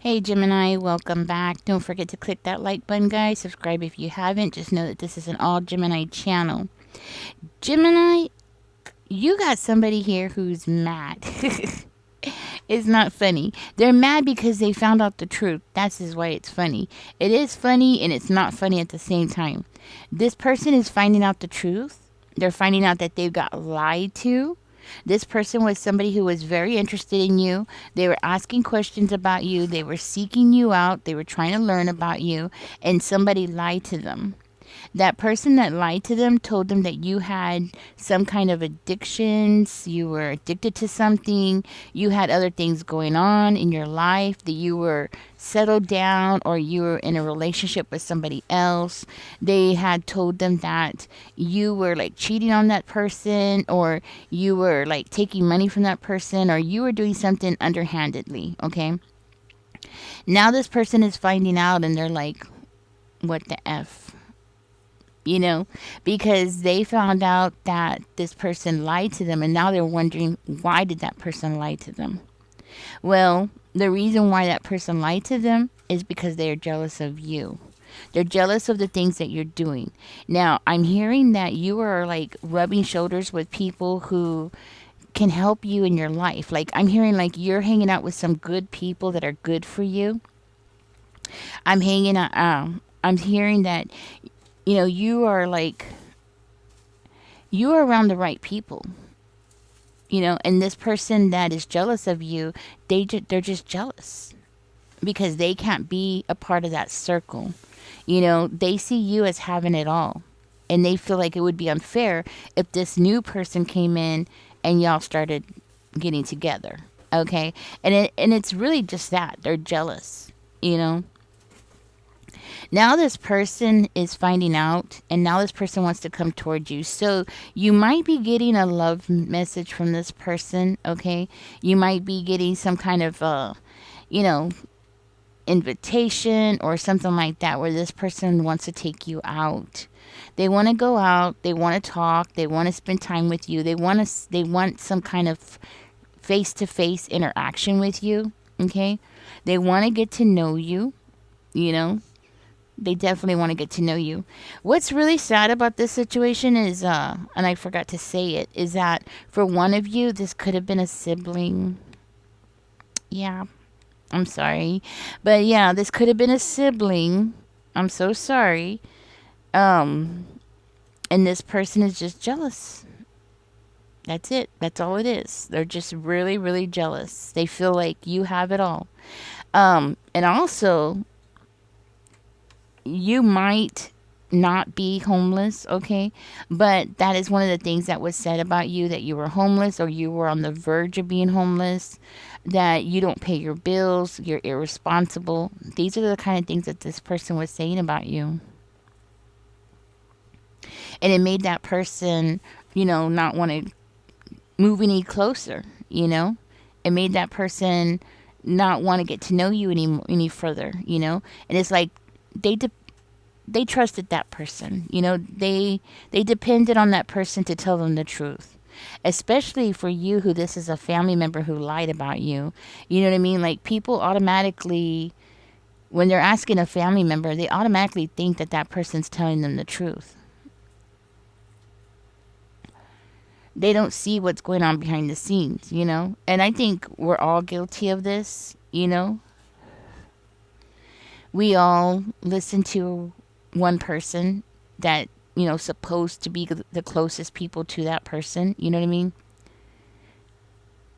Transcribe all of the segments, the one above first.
Hey Gemini, welcome back. Don't forget to click that like button, guys. Subscribe if you haven't. Just know that this is an all Gemini channel. Gemini, you got somebody here who's mad. It's not funny. They're mad because they found out the truth. That's just why it's funny. It is funny and it's not funny at the same time. This person is finding out the truth. They're finding out that they've got lied to. This person was somebody who was very interested in you. They were asking questions about you. They were seeking you out. They were trying to learn about you, and somebody lied to them. That person that lied to them told them that you had some kind of addictions, you were addicted to something, you had other things going on in your life, that you were settled down or you were in a relationship with somebody else. They had told them that you were like cheating on that person, or you were like taking money from that person, or you were doing something underhandedly, okay? Now this person is finding out and they're like, what the F? Because they found out that this person lied to them, and now they're wondering, why did that person lie to them? Well, the reason why that person lied to them is because they are jealous of you. They're jealous of the things that you're doing. Now, I'm hearing that you are like rubbing shoulders with people who can help you in your life. Like, I'm hearing like you're hanging out with some good people that are good for you. I'm hearing that you are like you are around the right people, and this person that is jealous of you, they're just jealous because they can't be a part of that circle. They see you as having it all, and they feel like it would be unfair if this new person came in and y'all started getting together. Okay? And it's really just that. They're jealous, you know. Now this person is finding out, and now this person wants to come towards you. So you might be getting a love message from this person. Okay, you might be getting some kind of you know invitation or something like that, where this person wants to take you out. They want to go out, they want to talk, they want to spend time with you, they want some kind of face to face interaction with you. Okay, they want to get to know you. you know they definitely want to get to know you. What's really sad about this situation is, and I forgot to say it, is that for one of you, this could have been a sibling. Yeah, I'm sorry. But yeah, this could have been a sibling. I'm so sorry. Um, and this person is just jealous. That's it. That's all it is. They're just really, really jealous. They feel like you have it all. And also, you might not be homeless, okay? But that is one of the things that was said about you, that you were homeless or you were on the verge of being homeless, that you don't pay your bills, you're irresponsible. These are the kind of things that this person was saying about you. And it made that person, not want to move any closer, It made that person not want to get to know you any further. And it's like they de- they trusted that person. They depended on that person to tell them the truth. Especially for you, who this is a family member who lied about you. You know what I mean? Like, people automatically, when they're asking a family member, they automatically think that that person's telling them the truth. They don't see what's going on behind the scenes. And I think we're all guilty of this. We all listen to one person that, supposed to be the closest people to that person. You know what I mean?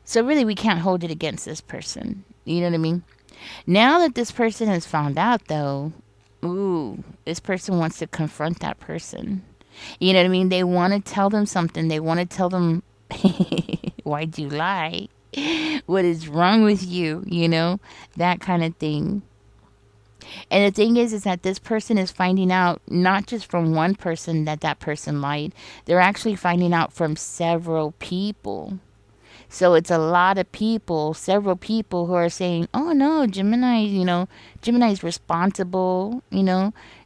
So really, we can't hold it against this person. You know what I mean? Now that this person has found out, though, ooh, this person wants to confront that person. You know what I mean? They want to tell them something. They want to tell them, why'd you lie? What is wrong with you? That kind of thing. And the thing is that this person is finding out not just from one person that that person lied. They're actually finding out from several people. So it's a lot of people, several people who are saying, oh no, Gemini's responsible.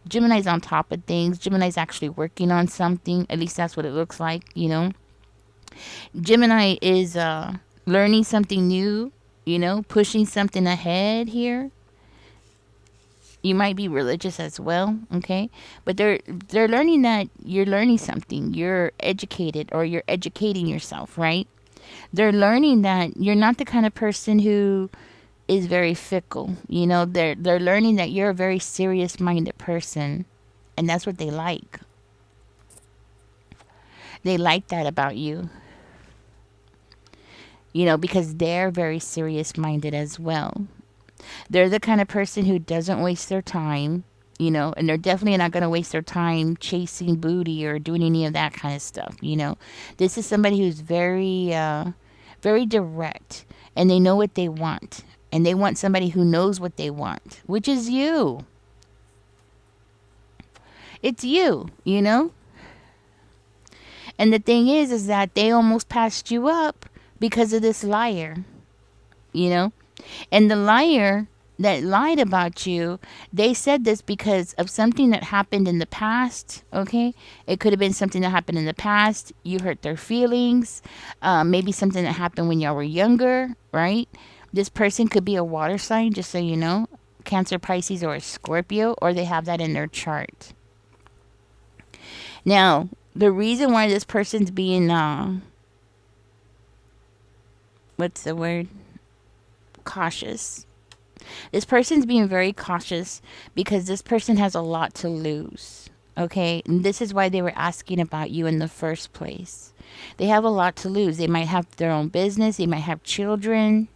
Gemini's on top of things. Gemini's actually working on something. At least that's what it looks like. Gemini is learning something new, pushing something ahead here. You might be religious as well, okay? But they're learning that you're learning something. You're educated, or you're educating yourself, right? They're learning that you're not the kind of person who is very fickle. They're learning that you're a very serious minded person, and that's what they like. They like that about you. Because they're very serious minded as well. They're the kind of person who doesn't waste their time, and they're definitely not going to waste their time chasing booty or doing any of that kind of stuff. This is somebody who's very direct, and they know what they want, and they want somebody who knows what they want, which is you. It's you. And the thing is that they almost passed you up because of this liar, you know? And the liar that lied about you, they said this because of something that happened in the past, okay? It could have been something that happened in the past. You hurt their feelings. Maybe something that happened when y'all were younger, right? This person could be a water sign, just so you know. Cancer, Pisces, or a Scorpio, or they have that in their chart. Now, the reason why this person's being, what's the word? Cautious. This person's being very cautious because this person has a lot to lose. Okay, and this is why they were asking about you in the first place. They have a lot to lose. They might have their own business, they might have children.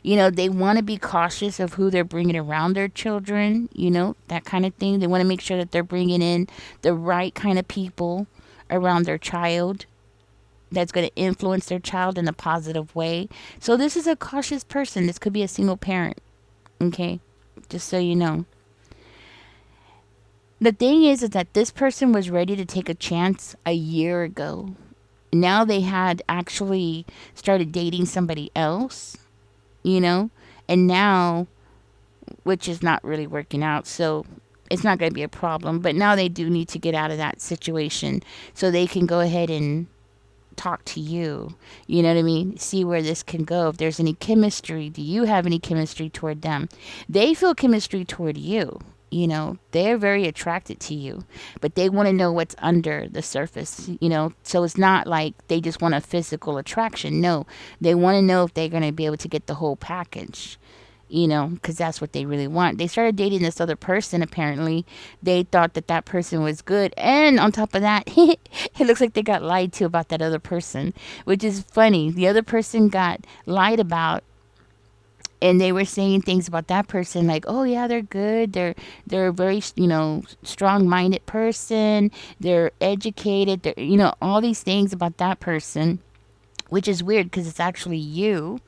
They want to be cautious of who they're bringing around their children, that kind of thing. They want to make sure that they're bringing in the right kind of people around their child that's going to influence their child in a positive way. So this is a cautious person. This could be a single parent, okay? Just so you know. The thing is that this person was ready to take a chance a year ago. Now they had actually started dating somebody else, and now, which is not really working out, so it's not going to be a problem. But now they do need to get out of that situation so they can go ahead and talk to you. You know what I mean? See where this can go. If there's any chemistry, do you have any chemistry toward them? They feel chemistry toward you. They're very attracted to you, but they want to know what's under the surface, so it's not like they just want a physical attraction. No, they want to know if they're going to be able to get the whole package, because that's what they really want. They started dating this other person. Apparently they thought that person was good, and on top of that, it looks like they got lied to about that other person, which is funny. The other person got lied about, and they were saying things about that person like, oh yeah, they're good, they're a very strong-minded person, they're educated, they're all these things about that person, which is weird because it's actually you,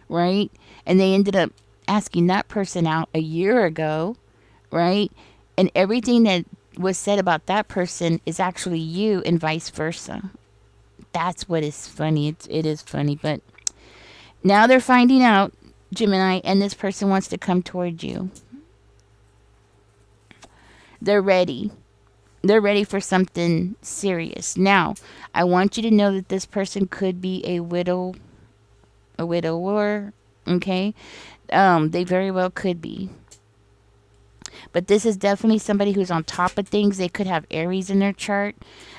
right? And they ended up asking that person out a year ago, right? And everything that was said about that person is actually you, and vice versa. That's what is funny. It is funny, but now they're finding out, Gemini, and this person wants to come toward you. They're ready. They're ready for something serious. Now, I want you to know that this person could be a widower, okay? They very well could be. But this is definitely somebody who's on top of things. They could have Aries in their chart.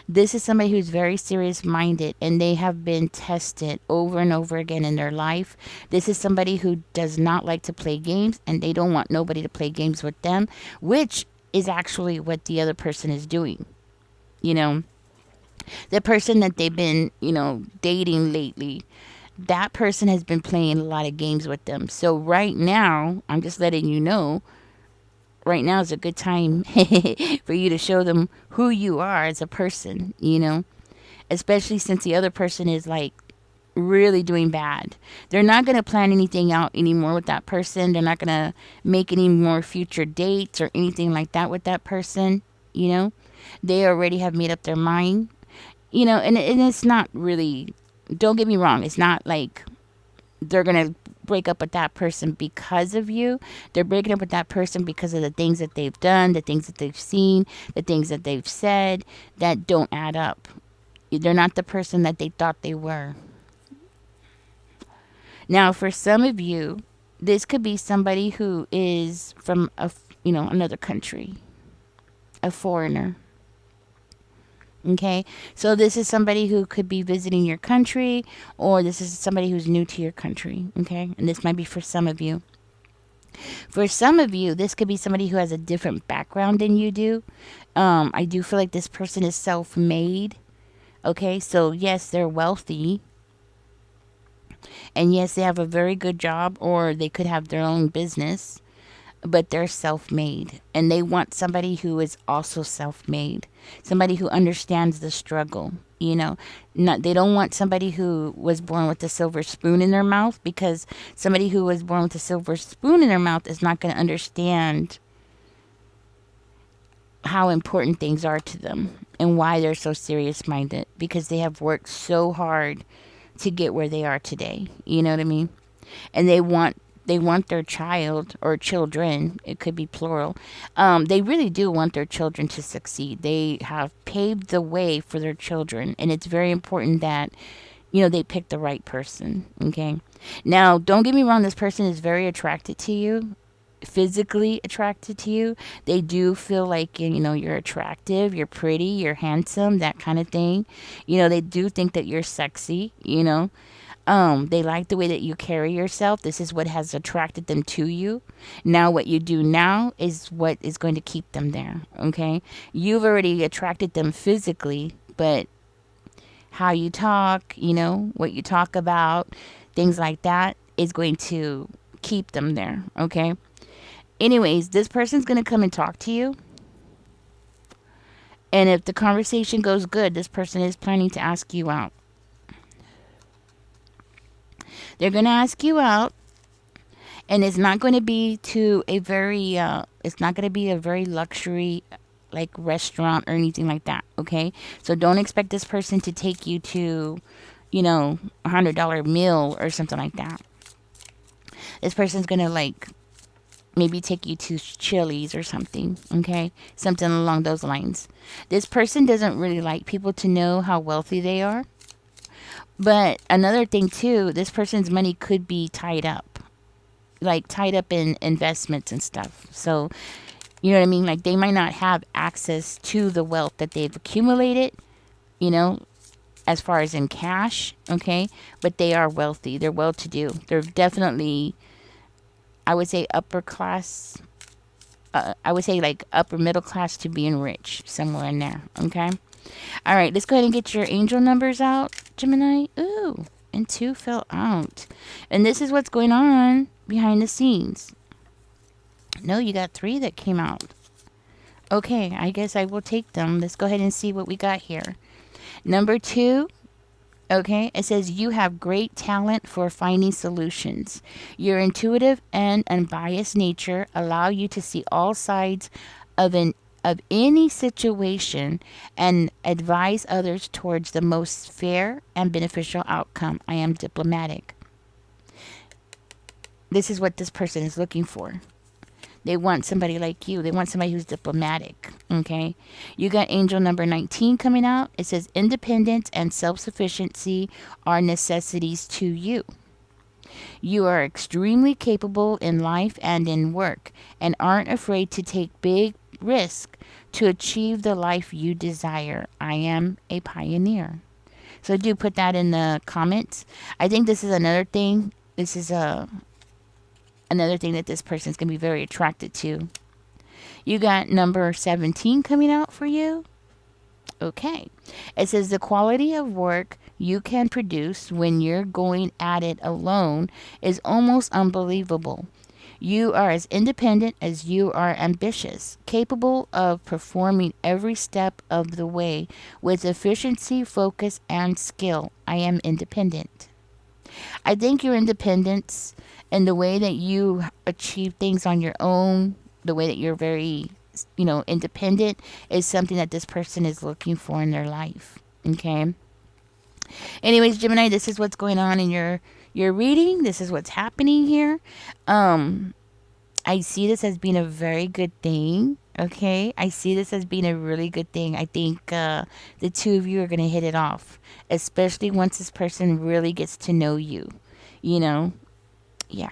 This is somebody who's very serious minded, and they have been tested over and over again in their life. This is somebody who does not like to play games, and they don't want nobody to play games with them, which is actually what the other person is doing. The person that they've been, dating lately, that person has been playing a lot of games with them. So right now, I'm just letting you know, right now is a good time for you to show them who you are as a person, especially since the other person is like really doing bad. They're not going to plan anything out anymore with that person. They're not going to make any more future dates or anything like that with that person. They already have made up their mind, and it's not really, don't get me wrong, it's not like they're going to break up with that person because of you. They're breaking up with that person because of the things that they've done, the things that they've seen, the things that they've said that don't add up. They're not the person that they thought they were. Now, for some of you, This could be somebody who is from another country, a foreigner. Okay, so this is somebody who could be visiting your country, or this is somebody who's new to your country. Okay, and this might be for some of you. For some of you, this could be somebody who has a different background than you do. I do feel like this person is self made. Okay, so yes, they're wealthy. And yes, they have a very good job, or they could have their own business, but they're self made. And they want somebody who is also self made, somebody who understands the struggle. They don't want somebody who was born with a silver spoon in their mouth, because somebody who was born with a silver spoon in their mouth is not going to understand how important things are to them and why they're so serious minded, because they have worked so hard to get where they are today. You know what I mean? And they want their child or children, it could be plural. They really do want their children to succeed. They have paved the way for their children, and it's very important that they pick the right person. Okay, now don't get me wrong, this person is very attracted to you, physically attracted to you. They do feel like you're attractive, you're pretty, you're handsome, that kind of thing. They do think that you're sexy. They like the way that you carry yourself. This is what has attracted them to you. Now what you do now is what is going to keep them there. Okay, you've already attracted them physically, but how you talk, what you talk about, things like that is going to keep them there. Okay, anyways, this person's going to come and talk to you. And if the conversation goes good, this person is planning to ask you out. They're going to ask you out, and it's not going to be it's not going to be a very luxury like restaurant or anything like that. Okay, so don't expect this person to take you to $100 meal or something like that. This person's going to like maybe take you to Chili's or something. Okay, something along those lines. This person doesn't really like people to know how wealthy they are. But another thing too, this person's money could be tied up, like tied up in investments and stuff. So, you know what I mean? Like they might not have access to the wealth that they've accumulated, you know, as far as in cash, okay? But they are wealthy. They're well to do. They're definitely, I would say, upper class. I would say like upper middle class to being rich, somewhere in there, okay? All right, let's go ahead and get your angel numbers out, Gemini. Ooh, and 2 fell out. And this is what's going on behind the scenes. No, you got 3 that came out. Okay, I guess I will take them. Let's go ahead and see what we got here. Number 2, okay, it says you have great talent for finding solutions. Your intuitive and unbiased nature allow you to see all sides of any situation and advise others towards the most fair and beneficial outcome. I am diplomatic. This is what this person is looking for. They want somebody like you. They want somebody who's diplomatic. Okay. You got angel number 19 coming out. It says independence and self-sufficiency are necessities to you. You are extremely capable in life and in work and aren't afraid to take big risk to achieve the life you desire. I am a pioneer. So do put that in the comments. I think this is another thing. This is another thing that this person's going to be very attracted to. You got number 17 coming out for you. Okay. It says the quality of work you can produce when you're going at it alone is almost unbelievable. You are as independent as you are ambitious, capable of performing every step of the way with efficiency, focus, and skill. I am independent. I think your independence and the way that you achieve things on your own, the way that you're very, independent is something that this person is looking for in their life. Okay. Anyways, Gemini, this is what's going on in your reading. This is what's happening here. I see this as being a very good thing. Okay, I see this as being a really good thing. I think the 2 of you are going to hit it off, especially once this person really gets to know you. Yeah.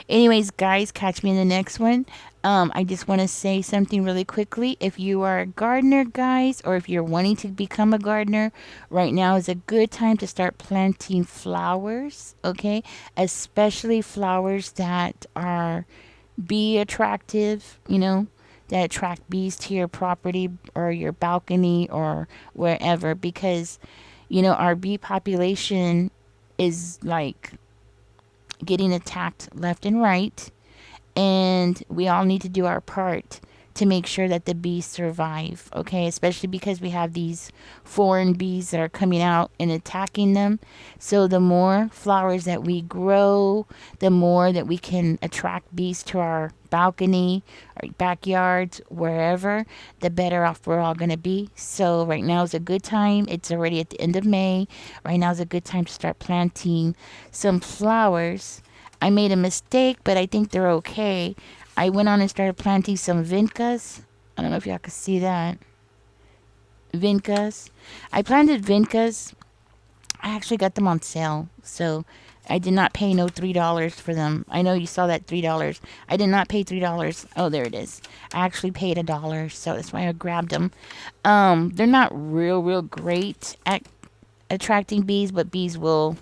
Anyways, guys, catch me in the next one. I just want to say something really quickly. If you are a gardener, guys, or if you're wanting to become a gardener, right now is a good time to start planting flowers, okay? Especially flowers that are bee attractive, that attract bees to your property or your balcony or wherever, because, our bee population is like getting attacked left and right, and we all need to do our part to make sure that the bees survive, okay? Especially because we have these foreign bees that are coming out and attacking them. So the more flowers that we grow, the more that we can attract bees to our balcony, our backyards, wherever, the better off we're all going to be. So right now is a good time. It's already at the end of May. Right now is a good time to start planting some flowers. I made a mistake, but I think they're okay. I went on and started planting some vincas. I don't know if y'all can see that. Vincas. I planted vincas. I actually got them on sale. So I did not pay no $3 for them. I know you saw that $3. I did not pay $3. Oh, there it is. I actually paid $1, so that's why I grabbed them. They're not real great at attracting bees, but bees will,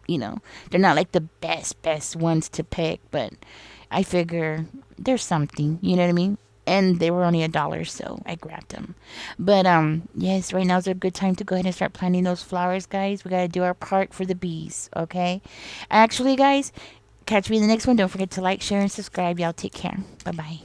they're not like the best ones to pick, but I figure there's something, you know what I mean? And they were only $1, so I grabbed them. But yes, right now's a good time to go ahead and start planting those flowers, guys. We gotta do our part for the bees, okay? Actually, guys, catch me in the next one. Don't forget to like, share, and subscribe. Y'all take care. Bye bye.